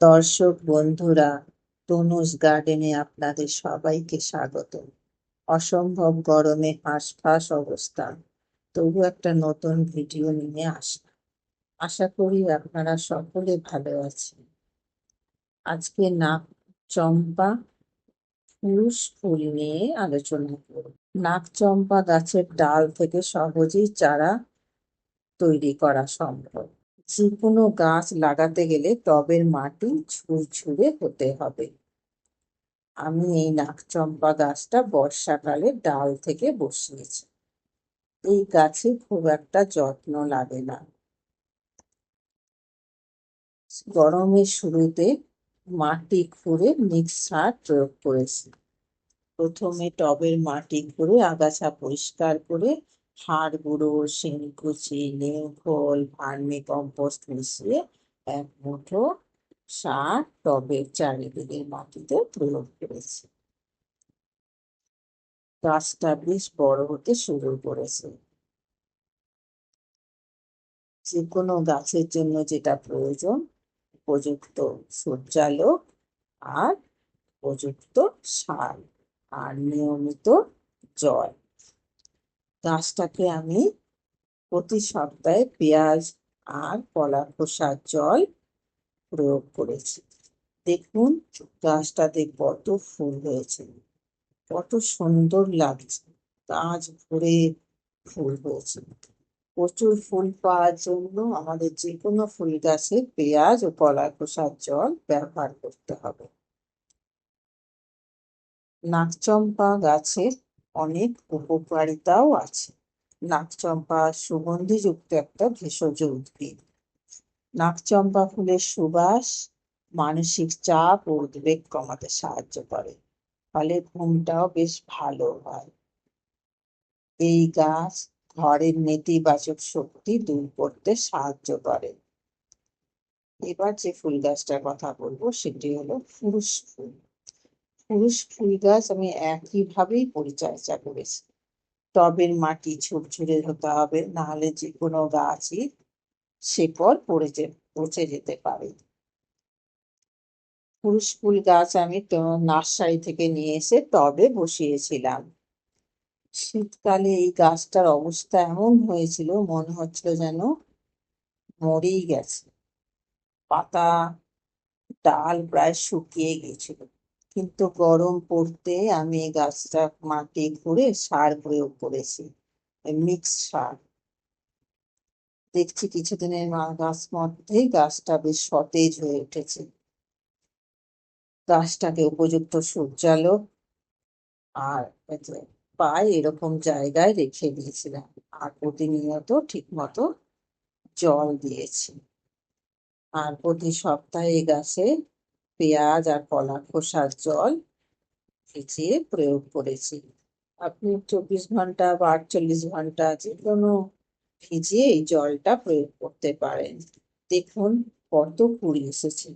দর্শক বন্ধুরা, তনুজ গার্ডেনে আপনাদের সবাইকে স্বাগত। অসম্ভব গরমে হাঁসফাঁস অবস্থা, তবু একটা নতুন ভিডিও নিয়ে আসলাম। আশা করি আপনারা সকলে ভালো আছেন। আজকে নাক চম্পা পুরুষ ফুল নিয়ে আলোচনা করব। নাক চম্পা গাছের ডাল থেকে সহজেই চারা তৈরি করা সম্ভব। যে কোনো গাছ লাগাতে গেলে টবের মাটি ঝুরঝুরে হতে হবে। আমি এই নাকচম্পা গাছটা বর্ষাকালে ডাল থেকে বসিয়েছি। এই গাছে খুব একটা যত্ন লাগে না। গরমের শুরুতে মাটি খুঁড়ে মিক্স সার প্রয়োগ করেছি। প্রথমে টবের মাটি খুঁড়ে আগাছা পরিষ্কার করে হাড় গুঁড়ো, শিংকুচি, নিম খোল, ভার্মি কম্পোস্ট মিশিয়ে এক মুঠো সার টবের চারিদিকের মাটিতে প্রয়োগ করেছি। গাছটা বেশ বড় হতে শুরু করেছে। যে কোনো গাছের জন্য যেটা প্রয়োজন, উপযুক্ত সূর্যালো আর উপযুক্ত সার আর নিয়মিত জল। গাছটাকে আমি প্রতি সপ্তাহে পেঁয়াজ আর কলা খোসার জল প্রয়োগ করেছি। দেখুন গাছটাতে কত ফুল হয়েছে, কত সুন্দর লাগছে। গাছ ভরে ফুল হয়েছে। প্রচুর ফুল পাওয়ার জন্য আমাদের যে কোনো ফুল গাছে পেঁয়াজ ও কলা খোসার জল ব্যবহার করতে হবে। নাকচম্পা গাছের অনেক উপকারিতাও আছে। নাকচম্পা সুগন্ধিযুক্ত একটা ভেষজ উদ্ভিদ। নাকচম্পা ফুলের সুবাস মানসিক চাপ ও উদ্বেগ কমাতে সাহায্য করে, ফলে ঘুমটাও বেশ ভালো হয়। এই গাছ ঘরের নেতিবাচক শক্তি দূর করতে সাহায্য করে। এবার যে ফুল গাছটার কথা বলবো সেটি হলো ফুরুস ফুল। ফুরুস ফুল গাছ আমি একইভাবেই পরিচর্যা করেছি। টবের মাটি ঝুরঝুরে হতে হবে, নাহলে যে কোনো গাছই শেকড় পচে যেতে পারে। ফুরুস ফুল গাছ আমি নার্সারি থেকে নিয়ে এসে টবে বসিয়েছিলাম। শীতকালে এই গাছটার অবস্থা এমন হয়েছিল, মনে হচ্ছিল যেন মরেই গেছে। পাতা, ডাল প্রায় শুকিয়ে গেছিল। কিন্তু গরম পড়তে আমি এই গাছটা মাটি খুঁড়ে সার প্রয়োগ করেছি, মিক্স সার। দেখছি কিছুদিনের গাছ মধ্যেই গাছটা বেশ সতেজ হয়ে উঠেছে। গাছটাকে উপযুক্ত সূর্যালো আর পাই এরকম জায়গায় রেখে দিয়েছিলাম, আর প্রতিনিয়ত ঠিক মতো জল দিয়েছি। আর প্রতি সপ্তাহে গাছে পেঁয়াজ আর কলা খোসার জল ভিজিয়ে প্রয়োগ করেছি। আপনি 24 ঘন্টা বা 48 ঘন্টা যে কোনো ভিজিয়ে এই জলটা প্রয়োগ করতে পারেন। দেখুন কত কুড়ি এসেছে,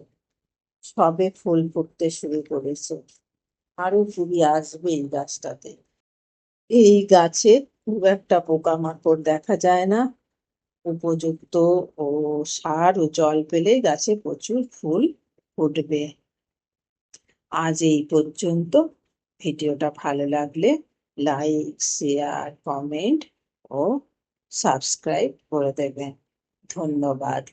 সবে ফুল ফুটতে শুরু করেছে, আরো কুড়ি আসবে এই গাছটাতে। এই গাছে খুব একটা পোকামাকড় দেখা যায় না। উপযুক্ত ও সার ও জল পেলে গাছে প্রচুর ফুল ফুটবে। আজ এই পর্যন্ত। ভিডিওটা ভালো লাগলে লাইক, শেয়ার, কমেন্ট ও সাবস্ক্রাইব করে দেবেন। ধন্যবাদ।